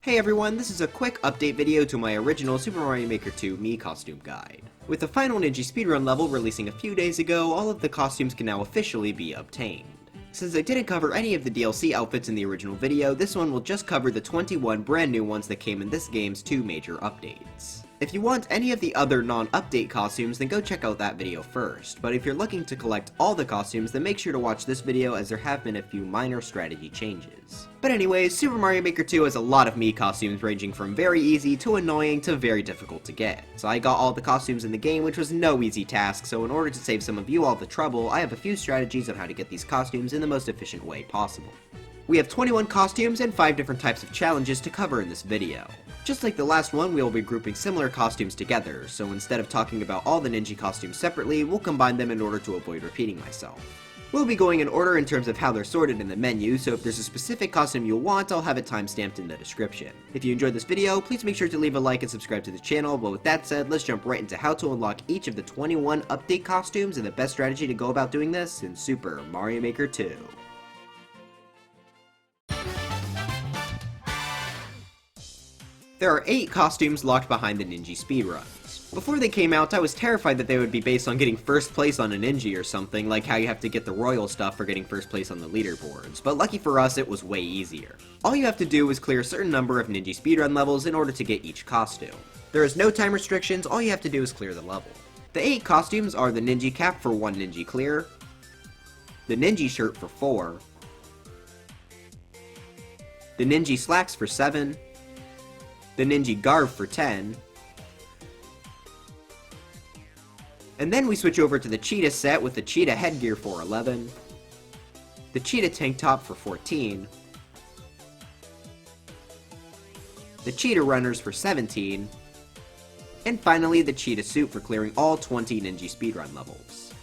Hey everyone, this is a quick update video to my original Super Mario Maker 2 Mii costume guide. With the final Ninja speedrun level releasing a few days ago, all of the costumes can now officially be obtained. Since I didn't cover any of the DLC outfits in the original video, this one will just cover the 21 brand new ones that came in this game's 2 major updates. If you want any of the other non-update costumes, then go check out that video first, but if you're looking to collect all the costumes, then make sure to watch this video as there have been a few minor strategy changes. But anyways, Super Mario Maker 2 has a lot of Mii costumes ranging from very easy to annoying to very difficult to get. So I got all the costumes in the game, which was no easy task, so in order to save some of you all the trouble, I have a few strategies on how to get these costumes in the most efficient way possible. We have 21 costumes and 5 different types of challenges to cover in this video. Just like the last one, we will be grouping similar costumes together, so instead of talking about all the Ninja costumes separately, we'll combine them in order to avoid repeating myself. We'll be going in order in terms of how they're sorted in the menu, so if there's a specific costume you'll want, I'll have it timestamped in the description. If you enjoyed this video, please make sure to leave a like and subscribe to the channel, but with that said, let's jump right into how to unlock each of the 21 update costumes and the best strategy to go about doing this in Super Mario Maker 2. There are 8 costumes locked behind the Ninja speedruns. Before they came out, I was terrified that they would be based on getting first place on a Ninja or something, like how you have to get the royal stuff for getting first place on the leaderboards, but lucky for us, it was way easier. All you have to do is clear a certain number of Ninja speedrun levels in order to get each costume. There is no time restrictions, all you have to do is clear the level. The 8 costumes are the Ninja cap for 1 Ninja clear, the Ninja shirt for 4, the Ninja slacks for 7, the Ninja garb for 10, and then we switch over to the cheetah set with the cheetah headgear for 11, the cheetah tank top for 14, the cheetah runners for 17, and finally the cheetah suit for clearing all 20 Ninja speedrun levels.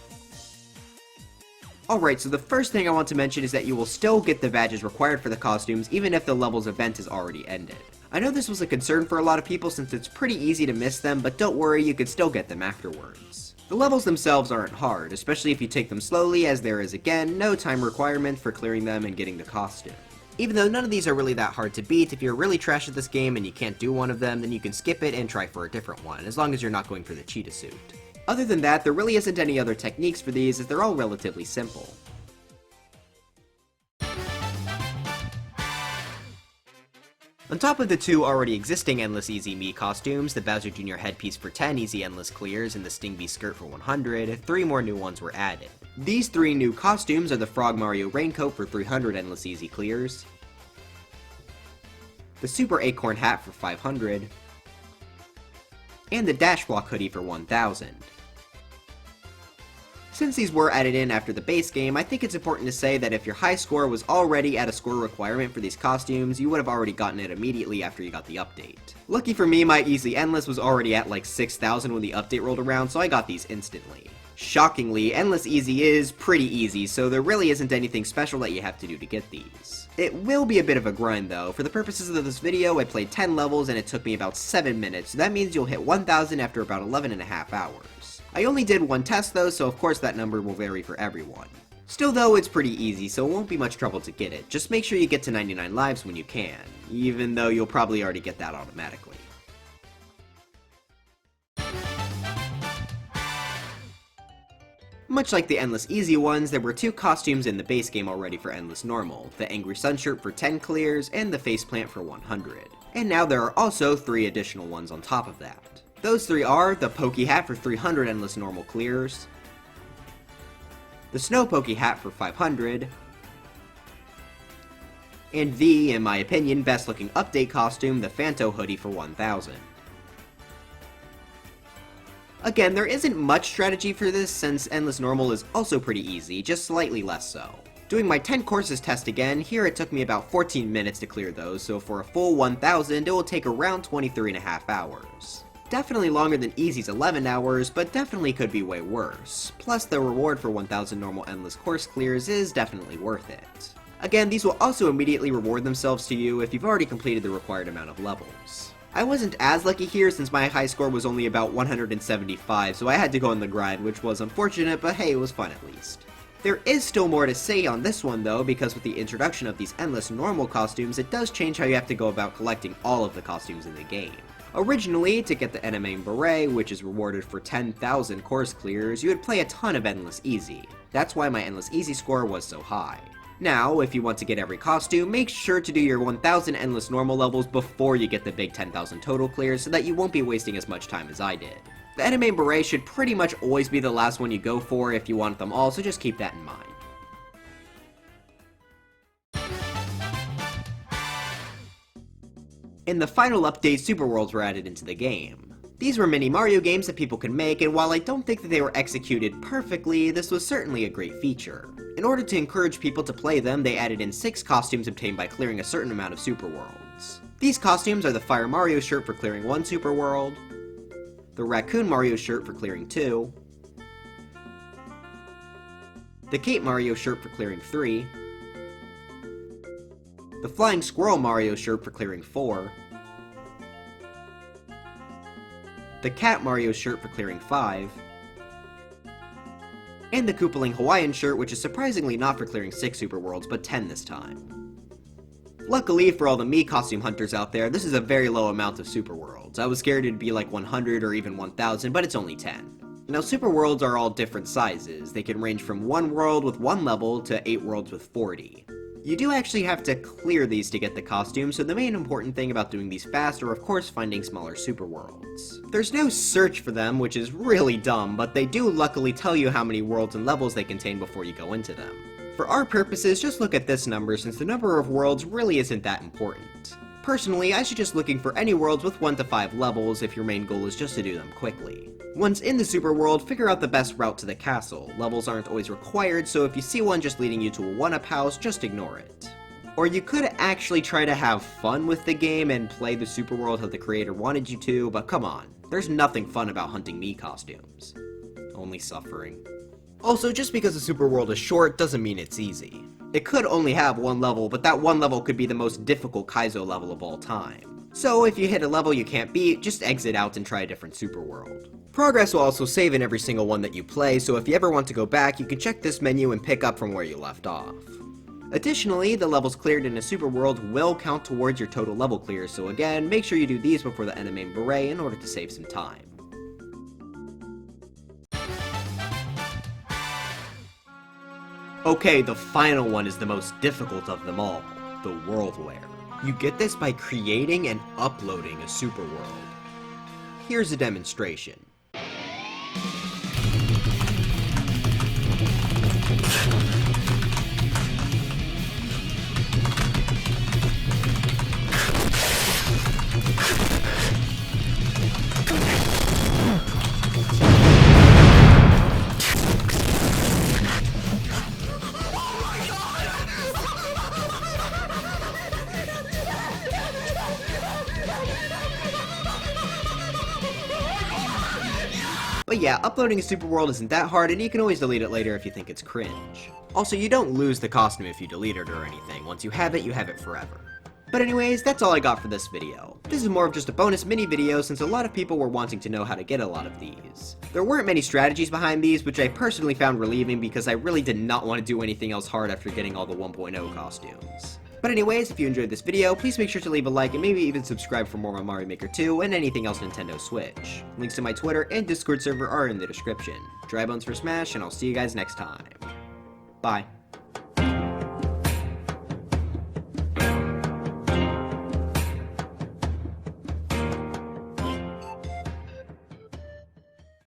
Alright, so the first thing I want to mention is that you will still get the badges required for the costumes even if the level's event has already ended. I know this was a concern for a lot of people since it's pretty easy to miss them, but don't worry, you can still get them afterwards. The levels themselves aren't hard, especially if you take them slowly, as there is again no time requirement for clearing them and getting the costume. Even though none of these are really that hard to beat, if you're really trash at this game and you can't do one of them, then you can skip it and try for a different one, as long as you're not going for the cheetah suit. Other than that, there really isn't any other techniques for these, as they're all relatively simple. On top of the 2 already existing Endless Easy Mii costumes, the Bowser Jr. headpiece for 10 easy endless clears and the Sting skirt for 100, 3 more new ones were added. These 3 new costumes are the Frog Mario raincoat for 300 endless easy clears, the Super Acorn hat for 500, and the Dash Block hoodie for 1000. Since these were added in after the base game, I think it's important to say that if your high score was already at a score requirement for these costumes, you would have already gotten it immediately after you got the update. Lucky for me, my Easy Endless was already at like 6,000 when the update rolled around, so I got these instantly. Shockingly, Endless Easy is pretty easy, so there really isn't anything special that you have to do to get these. It will be a bit of a grind though. For the purposes of this video, I played 10 levels and it took me about 7 minutes, so that means you'll hit 1,000 after about 11.5 hours. I only did one test though, so of course that number will vary for everyone. Still though, it's pretty easy, so it won't be much trouble to get it. Just make sure you get to 99 lives when you can, even though you'll probably already get that automatically. Much like the Endless Easy ones, there were 2 costumes in the base game already for Endless Normal, the Angry Sun shirt for 10 clears and the Faceplant for 100. And now there are also 3 additional ones on top of that. Those 3 are the Pokey Hat for 300 Endless Normal clears, the Snow Pokey Hat for 500, and the, in my opinion, best looking update costume, the Phanto hoodie for 1000. Again, there isn't much strategy for this since Endless Normal is also pretty easy, just slightly less so. Doing my 10 courses test again, here it took me about 14 minutes to clear those, so for a full 1000 it will take around 23.5 hours. Definitely longer than Easy's 11 hours, but definitely could be way worse. Plus, the reward for 1000 normal endless course clears is definitely worth it. Again, these will also immediately reward themselves to you if you've already completed the required amount of levels. I wasn't as lucky here since my high score was only about 175, so I had to go on the grind, which was unfortunate, but hey, it was fun at least. There is still more to say on this one though, because with the introduction of these endless normal costumes, it does change how you have to go about collecting all of the costumes in the game. Originally, to get the Anime Beret, which is rewarded for 10,000 course clears, you would play a ton of Endless Easy. That's why my Endless Easy score was so high. Now, if you want to get every costume, make sure to do your 1000 Endless Normal levels before you get the big 10,000 total clears so that you won't be wasting as much time as I did. The Anime Beret should pretty much always be the last one you go for if you want them all, so just keep that in mind. In the final update, Super Worlds were added into the game. These were mini Mario games that people could make, and while I don't think that they were executed perfectly, this was certainly a great feature. In order to encourage people to play them, they added in 6 costumes obtained by clearing a certain amount of Super Worlds. These costumes are the Fire Mario shirt for clearing 1 Super World, the Raccoon Mario shirt for clearing 2, the Cape Mario shirt for clearing 3, the Flying Squirrel Mario shirt for clearing 4, the Cat Mario shirt for clearing 5, and the Koopaling Hawaiian shirt, which is surprisingly not for clearing 6 Super Worlds, but 10 this time. Luckily for all the Mii costume hunters out there, this is a very low amount of Super Worlds. I was scared it'd be like 100 or even 1000, but it's only 10. Now Super Worlds are all different sizes. They can range from 1 world with 1 level to 8 worlds with 40. You do actually have to clear these to get the costume, so the main important thing about doing these fast are of course finding smaller Super Worlds. There's no search for them, which is really dumb, but they do luckily tell you how many worlds and levels they contain before you go into them. For our purposes, just look at this number since the number of worlds really isn't that important. Personally, I suggest looking for any worlds with 1 to 5 levels if your main goal is just to do them quickly. Once in the Super World, figure out the best route to the castle. Levels aren't always required, so if you see one just leading you to a 1-up house, just ignore it. Or you could actually try to have fun with the game and play the Super World how the creator wanted you to, but come on, there's nothing fun about hunting Mii costumes. Only suffering. Also, just because a Super World is short doesn't mean it's easy. It could only have 1 level, but that 1 level could be the most difficult Kaizo level of all time. So if you hit a level you can't beat, just exit out and try a different Super World. Progress will also save in every single one that you play, so if you ever want to go back, you can check this menu and pick up from where you left off. Additionally, the levels cleared in a Super World will count towards your total level clear, so again, make sure you do these before the Anime Beret in order to save some time. Okay, the final one is the most difficult of them all, the Worldware. You get this by creating and uploading a Super World. Here's a demonstration. But yeah, uploading a Super World isn't that hard, and you can always delete it later if you think it's cringe. Also, you don't lose the costume if you delete it or anything. Once you have it forever. But anyways, that's all I got for this video. This is more of just a bonus mini video since a lot of people were wanting to know how to get a lot of these. There weren't many strategies behind these, which I personally found relieving because I really did not want to do anything else hard after getting all the 1.0 costumes. But anyways, if you enjoyed this video, please make sure to leave a like and maybe even subscribe for more on Mario Maker 2 and anything else Nintendo Switch. Links to my Twitter and Discord server are in the description. Dry bones for Smash, and I'll see you guys next time. Bye.